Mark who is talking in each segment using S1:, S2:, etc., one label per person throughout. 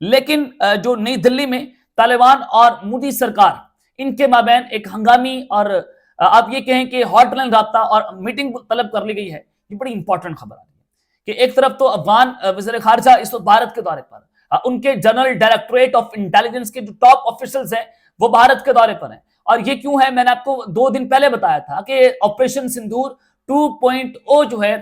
S1: لیکن جو نئی دلی میں طالبان اور مودی سرکار ان کے مابین ایک ہنگامی اور آپ یہ کہیں کہ ہاٹ لائن رابطہ اور میٹنگ طلب کر لی گئی ہے، یہ بڑی امپورٹنٹ خبر آ رہی ہے کہ ایک طرف تو افغان وزیر خارجہ اس وقت بھارت کے دورے پر، ان کے جنرل ڈائریکٹوریٹ آف انٹیلیجنس کے جو ٹاپ آفیسرز ہیں وہ بھارت کے دورے پر ہیں، اور یہ کیوں ہے میں نے آپ کو 2 دن پہلے بتایا تھا کہ آپریشن سندور 2.0 جو ہے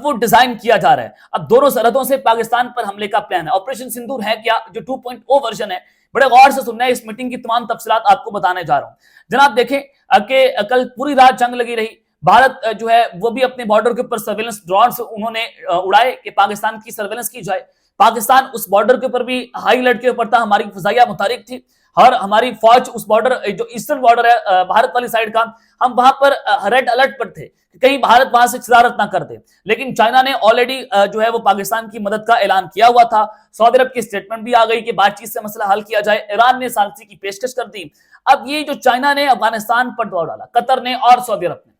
S1: وہ ڈیزائن کیا جا رہا ہے۔ اب دونوں سرحدوں سے پاکستان پر حملے کا پلان ہے۔ آپریشن سندور ہے کیا؟ جو 2.0 ورژن ہے، بڑے غور سے سننا ہے، اس میٹنگ کی تمام تفصیلات آپ کو بتانے جا رہا ہوں۔ جناب دیکھیں کہ کل پوری رات جنگ لگی رہی، بھارت جو ہے وہ بھی اپنے بارڈر کے اوپر سرویلنس ڈرونز انہوں نے اڑائے کہ پاکستان کی سرویلنس کی جائے۔ پاکستان اس بارڈر کے اوپر بھی ہائی الرٹ کے اوپر تھا، ہماری فضائیہ متحرک تھی، اور ہماری فوج اس بارڈر جو ایسٹرن بارڈر ہے بھارت والی سائیڈ کا، ہم وہاں پر ریڈ الرٹ پر تھے کہ کہیں بھارت وہاں سے شرارت نہ کر دے۔ لیکن چائنا نے آلریڈی جو ہے وہ پاکستان کی مدد کا اعلان کیا ہوا تھا، سعودی عرب کی سٹیٹمنٹ بھی آ گئی کہ بات چیت سے مسئلہ حل کیا جائے، ایران نے ثالثی کی پیشکش کر دی۔ اب یہ جو چائنا نے افغانستان پر دباؤ ڈالا، قطر نے اور سعودی عرب نے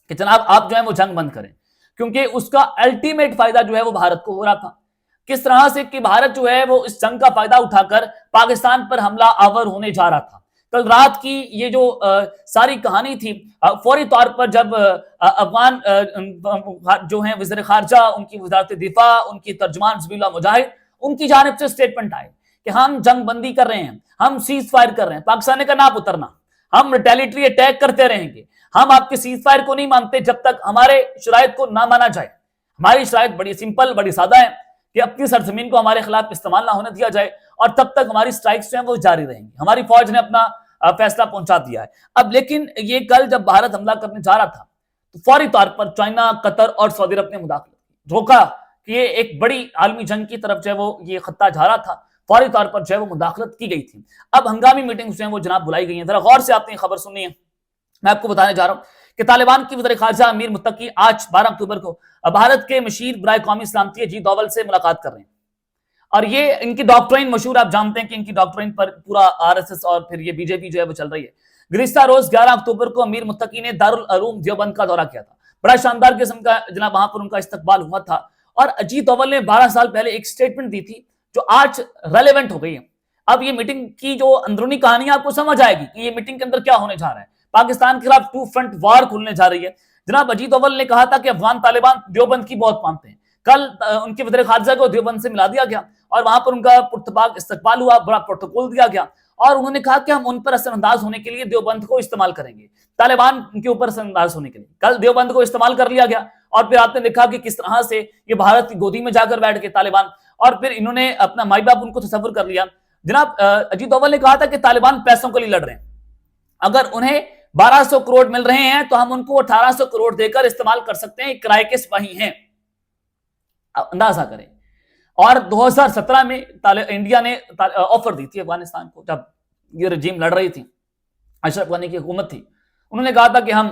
S1: کہ جناب آپ جو ہے وہ جنگ بند کریں، کیونکہ اس کا الٹیمیٹ فائدہ جو ہے وہ بھارت کو ہو رہا تھا۔ کس طرح سے کہ بھارت جو ہے وہ اس جنگ کا فائدہ اٹھا کر پاکستان پر حملہ آور ہونے جا رہا تھا۔ کل رات کی یہ جو ساری کہانی تھی، فوری طور پر جب افغان جو ہیں وزیر خارجہ، ان کی وزارت دفاع، ان کی ترجمان ذبیح اللہ مجاہد، ان کی جانب سے سٹیٹمنٹ آئے کہ ہم جنگ بندی کر رہے ہیں، ہم سیز فائر کر رہے ہیں، پاکستان نے کہا نہ اترنا، ہم ریٹیلیٹری اٹیک کرتے رہیں گے، ہم آپ کے سیز فائر کو نہیں مانتے جب تک ہمارے شرائط کو نہ مانا جائے۔ ہماری شرائط بڑی سمپل، بڑی سادہ ہے کہ اپنی سرزمین کو ہمارے خلاف استعمال نہ ہونے دیا جائے، اور تب تک ہماری سٹرائکس جو ہیں وہ جاری رہیں گی۔ ہماری فوج نے اپنا فیصلہ پہنچا دیا ہے۔ اب لیکن یہ کل جب بھارت حملہ کرنے جا رہا تھا تو فوری طور پر چائنا، قطر اور سعودی عرب نے مداخلت کی، روکا کہ یہ ایک بڑی عالمی جنگ کی طرف جو ہے وہ یہ خطہ جا رہا تھا، فوری طور پر جو ہے وہ مداخلت کی گئی تھی۔ اب ہنگامی میٹنگز جو ہیں وہ جناب بلائی گئی ہیں، ذرا غور سے آپ نے خبر سنی ہے، میں آپ کو بتانے جا رہا ہوں کہ طالبان کی وزیر خارجہ امیر متقی آج 12 اکتوبر کو بھارت کے مشیر برائے قومی سلامتی اجیت دوول سے ملاقات کر رہے ہیں، اور یہ ان کی ڈاکٹرائن مشہور، آپ جانتے ہیں کہ ان کی ڈاکٹرائن پر پورا RSS اور پھر یہ BJP جو ہے وہ چل رہی ہے۔ گزشتہ روز 11 اکتوبر کو امیر متقی نے دارالعلوم دیوبند کا دورہ کیا تھا، بڑا شاندار قسم کا جناب وہاں پر ان کا استقبال ہوا تھا، اور اجیت دوول نے 12 سال پہلے ایک سٹیٹمنٹ دی تھی جو آج ریلیونٹ ہو گئی ہے۔ اب یہ میٹنگ کی جو اندرونی کہانی آپ کو سمجھ آئے گی کہ یہ میٹنگ کے اندر کیا ہونے جا رہا ہے۔ پاکستان کے خلاف 2 فرنٹ وار کھلنے جا رہی ہے۔ جناب اجیت دوول نے کہا تھا کہ افغان طالبان دیوبند کی بہت مانتے ہیں، کل ان کے وزیر خارجہ کو دیوبند سے ملا دیا گیا، اور وہاں پر ان کا پرتپاک استقبال ہوا، بڑا پروٹوکول دیا گیا، اور انہوں نے کہا کہ ہم ان پر اثر انداز ہونے کے لیے دیوبند کو استعمال کریں گے، طالبان کے اوپر اثر انداز ہونے کے لیے۔ کل دیوبند کو استعمال کر لیا گیا، اور پھر آپ نے دیکھا کہ کس طرح سے یہ بھارت کی گودی میں جا کر بیٹھ گئے طالبان، اور پھر انہوں نے اپنا مائی باپ ان کو تصور کر لیا۔ جناب اجیت دوول نے کہا تھا کہ طالبان پیسوں کے لیے لڑ رہے ہیں، اگر انہیں 1200 کروڑ مل رہے ہیں تو ہم ان کو 1800 کروڑ دے کر استعمال کر سکتے ہیں، کرائے کے سپاہی ہیں، اندازہ کریں۔ اور 2017 میں انڈیا نے آفر دی تھی افغانستان کو، جب یہ رجیم لڑ رہی تھی، اشرف غنی کی حکومت تھی، انہوں نے کہا تھا کہ ہم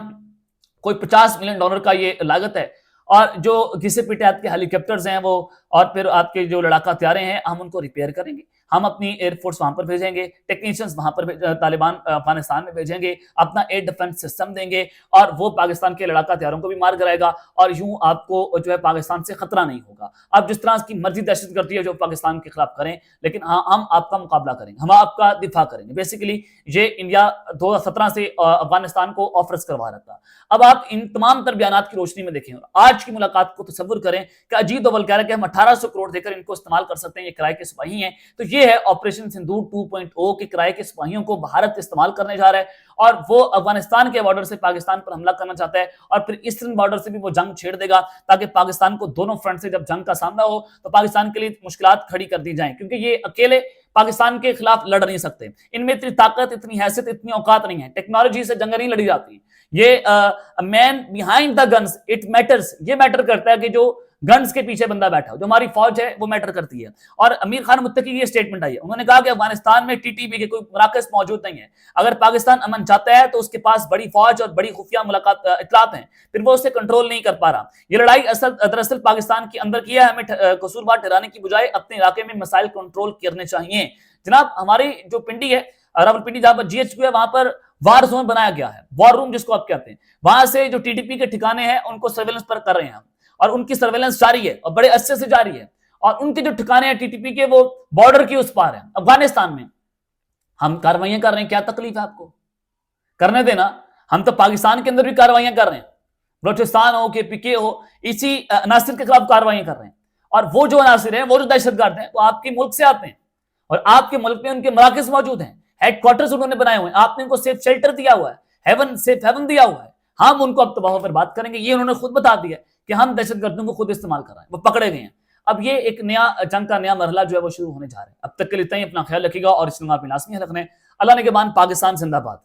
S1: کوئی $50 ملین کا یہ لاگت ہے، اور جو کسی پی ٹی کے ہیلی کاپٹرز ہیں وہ، اور پھر آپ کے جو لڑاکا طیارے ہیں، ہم ان کو ریپیئر کریں گے، ہم اپنی ایئر فورس وہاں پر بھیجیں گے، ٹیکنیشینز وہاں پر طالبان افغانستان میں بھیجیں گے، اپنا ایئر ڈیفنس سسٹم دیں گے، اور وہ پاکستان کے لڑاکا طیاروں کو بھی مار کرائے گا، اور یوں آپ کو جو ہے پاکستان سے خطرہ نہیں ہوگا۔ اب جس طرح کی مرضی دہشت گردی ہے جو پاکستان کے خلاف کریں، لیکن ہاں ہم آپ کا مقابلہ کریں گے، ہم آپ کا دفاع کریں گے۔ بیسیکلی یہ انڈیا 2017 سے افغانستان کو آفرز کروا رہا تھا۔ اب آپ ان تمام تر بیانات کی روشنی میں دیکھیں، آج کی ملاقات کو تصور کریں کہ اجیت دوول کہہ رہا ہے کہ ہم 1800 کروڑ دے کر ان کو استعمال کر سکتے ہیں، یہ کرائے کے سپاہی ہیں۔ تو یہ ہے آپریشن سندور 2.0 کے کرائے کے سپاہیوں کو بھارت استعمال کرنے جا رہا ہے، اور وہ افغانستان کے بارڈر سے پاکستان پر حملہ کرنا چاہتا ہے، اور پھر ایسٹرن بارڈر سے بھی وہ جنگ چھیڑ دے گا، تاکہ پاکستان کو دونوں فرنٹ سے جب جنگ کا سامنا ہو تو پاکستان کے لیے مشکلات کھڑی کر دی جائیں، کیونکہ یہ اکیلے پاکستان کے خلاف لڑ نہیں سکتے، ان میں اتنی طاقت، اتنی حیثیت، اتنی اوقات نہیں ہے، ٹیکنالوجی سے جنگ نہیں لڑی جاتی۔ یہ man behind the guns it matters, یہ میٹر کرتا ہے کہ جو گنز کے پیچھے بندہ بیٹھا ہو، جو ہماری فوج ہے وہ میٹر کرتی ہے۔ اور امیر خان متقی کی یہ سٹیٹمنٹ آئی ہے، انہوں نے کہا کہ افغانستان میں TTP کے کوئی مراکز موجود نہیں ہے، اگر پاکستان امن چاہتا ہے تو اس کے پاس بڑی فوج اور بڑی خفیہ اطلاعات ہیں، پھر وہ اسے کنٹرول نہیں کر پا رہا۔ یہ لڑائی دراصل پاکستان کے اندر کی ہے، ہمیں قصوروار ٹھہرانے کی بجائے اپنے علاقے میں مسائل کنٹرول کرنے چاہیے۔ جناب ہماری جو پنڈی ہے، راولپنڈی، جہاں پر GHQ ہے، وہاں پر وار زون بنایا گیا ہے، وار روم جس کو آپ کہتے ہیں، وہاں سے جو TTP کے ٹھکانے ہیں ان کو سرویلنس پر کر رہے ہیں ہم، اور ان کی سرویلنس جاری ہے اور بڑے عرصے سے جاری ہے، اور ان کے جو ٹھکانے ہیں ٹی ٹی پی کے وہ بارڈر کی اس پار ہیں افغانستان میں. ہم کاروائیاں کر رہے ہیں, کیا تکلیف ہے آپ کو؟ کرنے دینا. ہم تو پاکستان کے اندر بھی کاروائیاں کر رہے ہیں, بلوچستان ہو, کے پی کے ہو, اسی عناصر کے خلاف کاروائیاں کر رہے ہیں. اور وہ جو عناصر ہیں, وہ جو دہشت گرد ہیں, وہ آپ کے ملک سے آتے ہیں اور آپ کے ملک میں ان کے مراکز موجود ہیں, ہیڈ کوارٹرز انہوں نے بنائے ہوئے ہیں, آپ نے ان کو سیف شیلٹر دیا ہوا ہے, ہیون سیف ہیون دیا ہوا ہے. ہم ان کو اب تباہ پر بات کریں گے. یہ انہوں نے خود بتا دیا کہ ہم دہشت گردوں کو خود استعمال کر رہے ہیں, وہ پکڑے گئے ہیں. اب یہ ایک نیا جنگ کا نیا مرحلہ جو ہے وہ شروع ہونے جا رہا ہے. اب تک کے لیے اتنا ہی. اپنا خیال رکھیے گا اور اس میں آپ لازمی رکھنا ہے. اللہ نے کے بعد پاکستان زندہ باد.